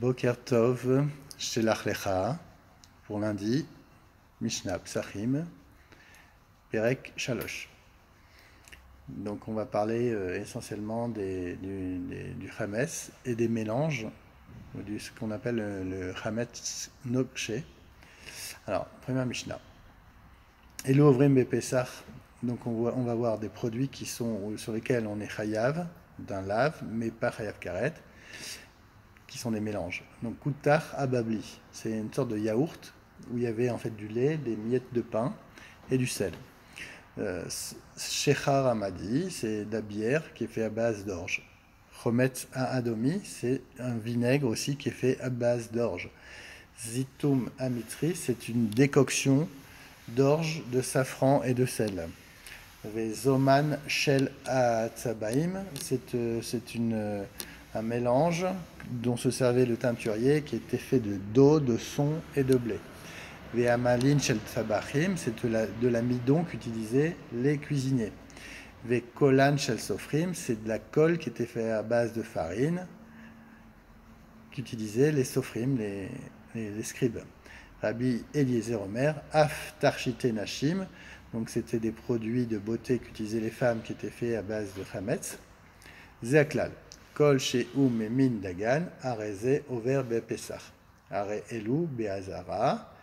Boker Tov, Shelach Lecha, pour lundi, Mishnah Psachim, Perek Shalosh. Donc on va parler essentiellement du Chametz et des mélanges, ou de ce qu'on appelle le Chametz Nokshe. Alors, première Mishnah. Elo Ovrim Bepesach, donc on va voir des produits sur lesquels on est Chayav, d'un lave, mais pas Chayav Karet, qui sont des mélanges. Donc Koutar Ababli, c'est une sorte de yaourt où il y avait en fait du lait, des miettes de pain et du sel. Shechar Amadi, c'est de la bière qui est fait à base d'orge. Chometz Adomi, c'est un vinaigre aussi qui est fait à base d'orge. Zitum Amitri, c'est une décoction d'orge, de safran et de sel. Zoman Shel Atzabaim, c'est un mélange dont se servait le teinturier qui était fait d'eau, de son et de blé. Ve'amalin Shel Tzabachim, c'est de l'amidon qu'utilisaient les cuisiniers. Ve'kolan Shel Sofrim, c'est de la colle qui était faite à base de farine qu'utilisaient les sofrim, les scribes. Rabbi Eliezer Omer, Af Tarchite Nashim, donc c'était des produits de beauté qu'utilisaient les femmes qui étaient faits à base de chametz. Zeaklal, Kol She'u Memin Dagan, Areze Over Bepesach, Are Elu Beazara,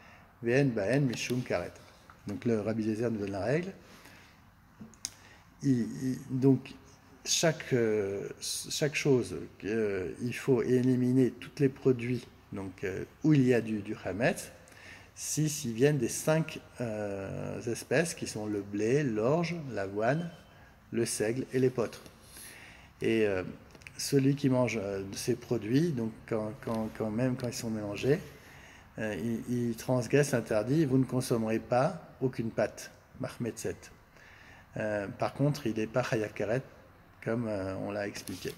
Ve'en Baen Mishum Karet. Donc le Rabbi Eliezer nous donne la règle. Donc chaque chose, il faut éliminer tous les produits donc, où il y a du chametz, s'ils viennent des 5 espèces qui sont le blé, l'orge, l'avoine, le seigle et l'épeautre. Et celui qui mange de ces produits, donc même quand ils sont mélangés, il transgresse l'interdit. Vous ne consommerez pas aucune pâte, Mahmetzet. Par contre, il n'est pas chayav karet, comme on l'a expliqué.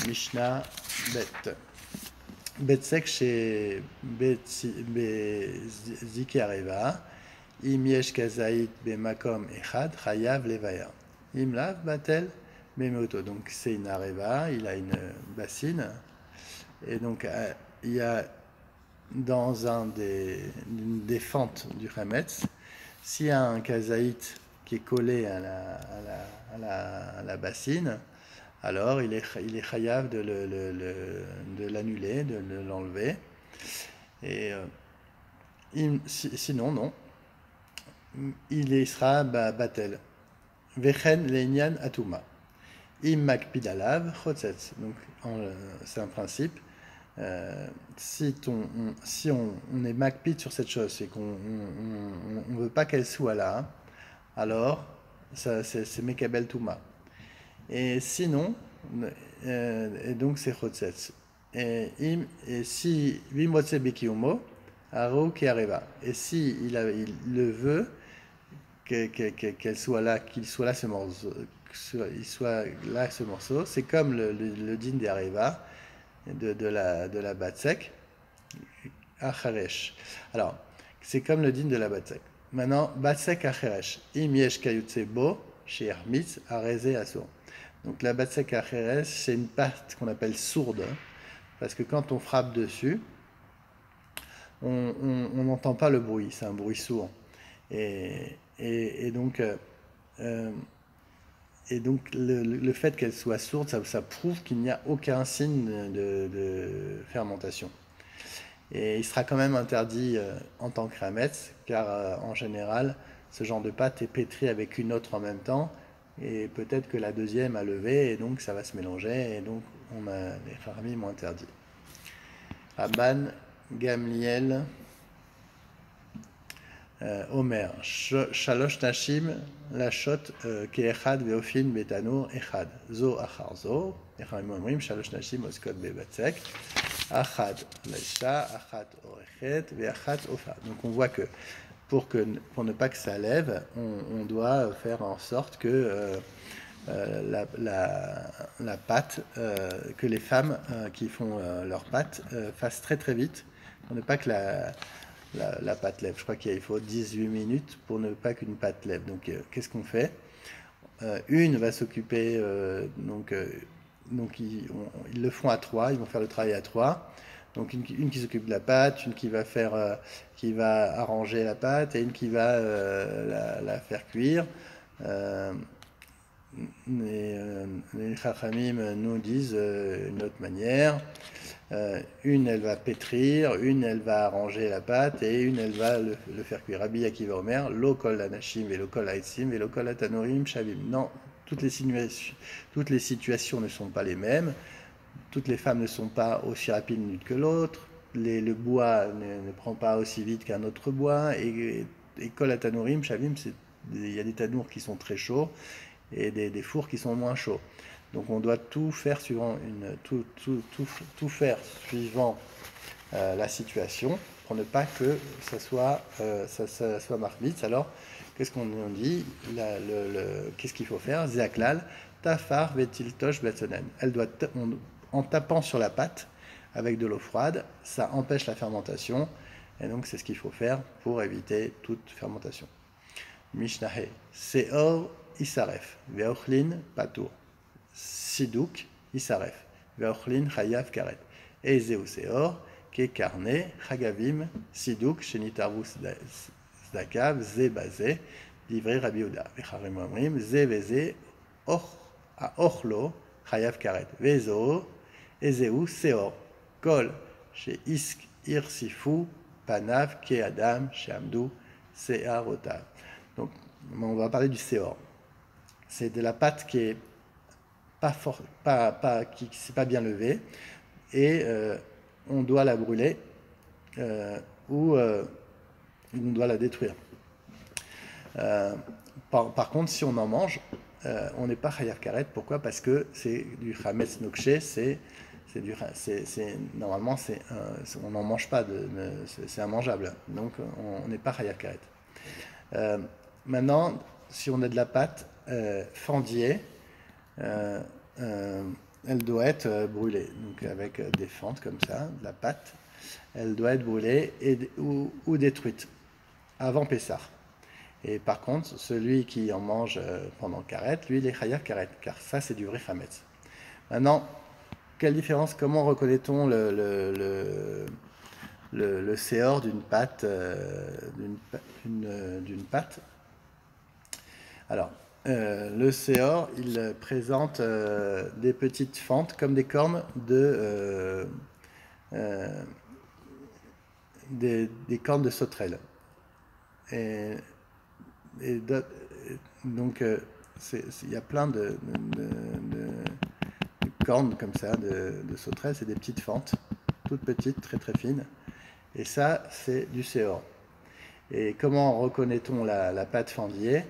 Mishnah Bet. Betsek chez Bezike Areva, Im yesh kazait bemakom echad, chayav levaya. Im lav batel bemeoto. Donc c'est une areva, il a une bassine, et donc il y a dans une des fentes du chametz, s'il y a un kazaït qui est collé à la bassine, alors il est chayav de l'annuler, de l'enlever. Et sinon, non. Il sera batel. Vechen leinian atuma. Im makpid alav chotzetz. Donc c'est un principe. Si on est makpid sur cette chose, c'est qu'on ne veut pas qu'elle soit là, alors c'est mekabel touma. Et sinon, et donc c'est chotzetz. Et si vimotse bekiumo, aro ki areva. Et si il le veut, qu'il soit là ce morceau, c'est comme le din des areva de la batsek, acharesh. Alors, c'est comme le din de la batsek. Maintenant, batsek acharesh. Im yesh kayutse bo, chez Hermitz, areze aso. Donc la batsek acheres, c'est une pâte qu'on appelle sourde, parce que quand on frappe dessus, on n'entend pas le bruit, c'est un bruit sourd. Et donc le fait qu'elle soit sourde, ça prouve qu'il n'y a aucun signe de fermentation. Et il sera quand même interdit en tant que chametz, car en général, ce genre de pâte est pétrie avec une autre en même temps, et peut-être que la deuxième a levé, et donc ça va se mélanger, et donc les Chachamim m'ont interdit. Rabban Gamliel Omer Shalosh Nashim Lashot Keechad Veofin Betanur Echad Zo Achar Zo Echad Momrim Shalosh Nashim Oskot Bebatzek Achad Laisha Achad Orechet Veachat Ofa. Donc on voit que pour ne pas que ça lève, on doit faire en sorte que la pâte, que les femmes qui font leur pâte fassent très très vite, pour ne pas que la pâte lève. Je crois qu'il faut 18 minutes pour ne pas qu'une pâte lève. Donc qu'est-ce qu'on fait? Une va s'occuper donc ils le font à trois, ils vont faire le travail à trois. Donc une qui s'occupe de la pâte, une qui va qui va arranger la pâte et une qui va la faire cuire. Les Chachamim nous disent une autre manière. Une, elle va pétrir, une, elle va arranger la pâte et une, elle va le faire cuire. Rabbi Akiva Omer, lo kol anashim velo kol haitzim velo kol atanorim shavim. Non, toutes les situations ne sont pas les mêmes. Toutes les femmes ne sont pas aussi rapides l'une que l'autre. Le bois ne prend pas aussi vite qu'un autre bois. Et kol atanorim shavim, il y a des tanours qui sont très chauds et des fours qui sont moins chauds. Donc on doit tout faire suivant la situation pour ne pas que ça soit marmite. Alors qu'est-ce qu'on dit? Qu'est-ce qu'il faut faire? Zeaklal tafar vetil tosh batsonen. Elle doit en tapant sur la pâte avec de l'eau froide, ça empêche la fermentation et donc c'est ce qu'il faut faire pour éviter toute fermentation. Mishnah Seor Isaref Veochlin Patour Sidouk Isaref Veochlin Chayav Karet Ezeu Seor Ke Karne Chagavim Sidouk Shenitarvu Zdakav Ze Baze livré Rabbi Yehuda Vecharim Omrim Ze Veze Ochlo Chayav Karet Vezo Ezeu Seor Kol She Isk Irsifu Panav Ke Adam Shamdu Searotav. Donc, on va parler du séor. C'est de la pâte qui est qui s'est pas bien levée et on doit la brûler ou on doit la détruire. Par contre, si on en mange, on n'est pas chayav karet. Pourquoi? Parce que c'est du chametz nokché, normalement on n'en mange pas, c'est immangeable. Donc on n'est pas chayav karet. Maintenant, si on a de la pâte fendier, elle doit être brûlée. Donc avec des fentes comme ça, de la pâte, elle doit être brûlée ou détruite avant Pessah. Et par contre, celui qui en mange pendant Karet, lui, il est chayav Karet, car ça, c'est du vrai chametz. Maintenant, quelle différence? Comment reconnaît-on le séor d'une pâte, d'une pâte? Alors, le séor, il présente des petites fentes comme des cornes des cornes de sauterelle. Donc, il y a plein de cornes comme ça, de sauterelle, c'est des petites fentes, toutes petites, très très fines. Et ça, c'est du séor. Et comment reconnaît-on la pâte fendier?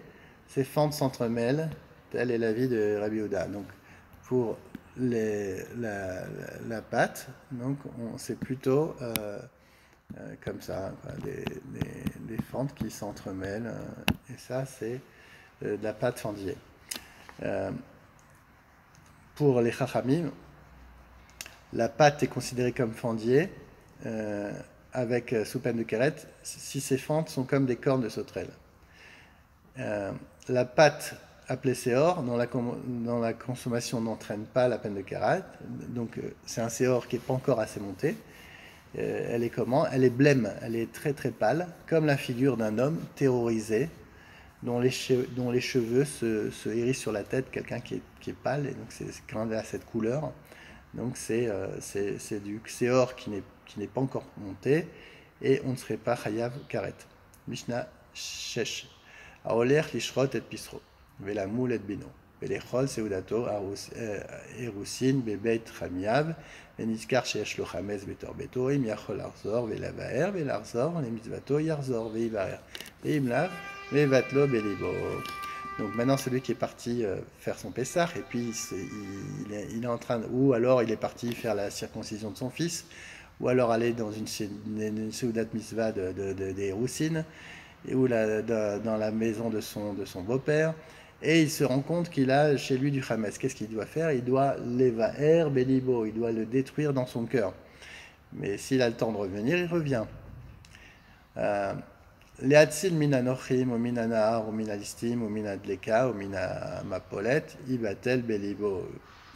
Ces fentes s'entremêlent, telle est l'avis de Rabbi Yehuda. Donc, pour la pâte, donc c'est plutôt comme ça, quoi, des fentes qui s'entremêlent. Et ça, c'est de la pâte fendier. Pour les Chachamim, la pâte est considérée comme fendier avec sous peine de kéret si ces fentes sont comme des cornes de sauterelle. La pâte appelée séor, dont la consommation n'entraîne pas la peine de kéret, donc c'est un séor qui n'est pas encore assez monté. Elle est comment? Elle est blême, elle est très très pâle, comme la figure d'un homme terrorisé, dont les cheveux se hérissent sur la tête, quelqu'un qui est pâle, et donc c'est quand elle a cette couleur. Donc c'est du séor qui n'est pas encore monté, et on ne serait pas chayav karet. Mishnah shesh. Aoler lishrot et pisro, vela moul et bino, velechol seudato erusin bebeit chamiav, veniskar sheyesh lo chametz betor beto, im yachol arzor velavaer velarzor lemitzvato yarzor veivaer, veimlav vevatlo belibo. Donc maintenant celui qui est parti faire son Pessah et puis il est en train ou alors il est parti faire la circoncision de son fils ou alors aller dans une seudat mitzvah des roussines ou dans la maison de son beau-père et il se rend compte qu'il a chez lui du chametz. Qu'est-ce qu'il doit faire? Il doit levaer belibo, il doit le détruire dans son cœur. Mais s'il a le temps de revenir, il revient. Leatzil min anochim, ou min anahar, ou min alistim, ou min adleka, ou min mapolet, ibatel belibo.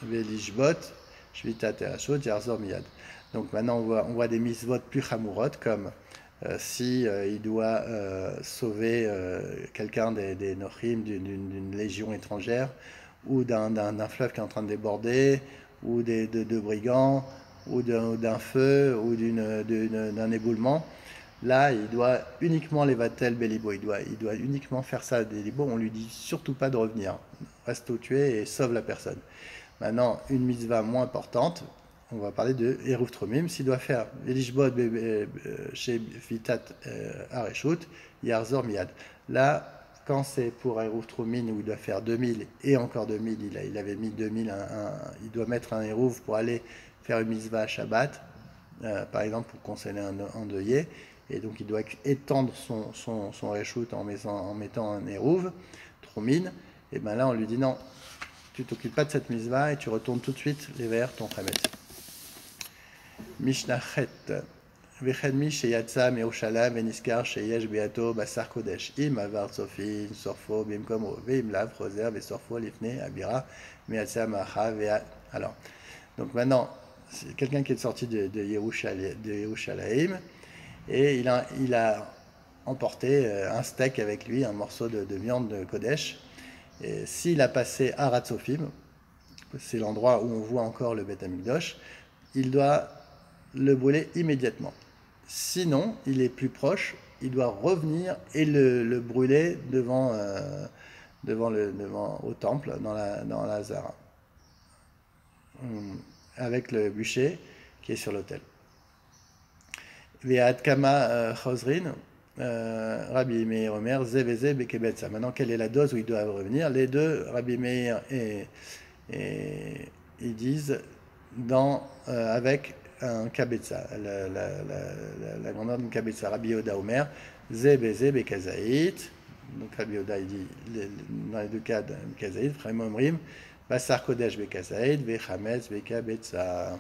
velishbot, shvitat terashot, yarzor miyad. Donc maintenant on voit des mitzvot plus chamurot comme si il doit sauver quelqu'un des nochim d'une légion étrangère ou d'un fleuve qui est en train de déborder ou de brigands ou d'un feu ou d'un éboulement. Là, il doit uniquement les vatel bélibo, il doit uniquement faire ça des libo. On lui dit surtout pas de revenir, reste où tu es et sauve la personne. Maintenant, une mitzvah moins importante, on va parler de Eruv Tromim. S'il doit faire Elishbot chez Vitat Areshut, Yarzor Miad. Là, quand c'est pour Eruv Tromim où il doit faire 2000 et encore 2000, il avait mis 2000, il doit mettre un Eruv pour aller faire une mitzvah à Shabbat, par exemple pour consoler un endeuillé. Et donc il doit étendre son Reshut en mettant un Eruv Tromim. Et bien là, on lui dit non. Tu t'occupes pas de cette mitzvah et tu retournes tout de suite les vers ton chametz. Mishnah Chet. Veched mi sheyatsa me'oshala veniskar sheyesh beato basar kodesh. Im avar sofin sorfo bimkomo veim lav choser vesorfo lifne abira me'atsa macha vea. Alors, donc maintenant, c'est quelqu'un qui est sorti de Yerushalayim et il a emporté un steak avec lui, un morceau de viande de Kodesh. Et s'il a passé à Ratzofim, c'est l'endroit où on voit encore le Beth Amikdosh, il doit le brûler immédiatement. Sinon, il est plus proche, il doit revenir et le brûler devant au temple, dans la Zara, avec le bûcher qui est sur l'autel. Ve'ad kama chosrin, Rabbi Meir Omer, Zeveze Bekebetza. Maintenant, quelle est la dose où ils doivent revenir? Les deux, Rabbi Meir et ils disent avec un Kabetza, la grandeur d'une Kabetza. Rabbi Yoda Omer, Zeveze Bekazaït. Donc Rabbi Yoda, il dit dans les deux cas, Bekazaït, Frem Omrim, Basar Kodesh Bekazaït, Vechametz Bekabetza.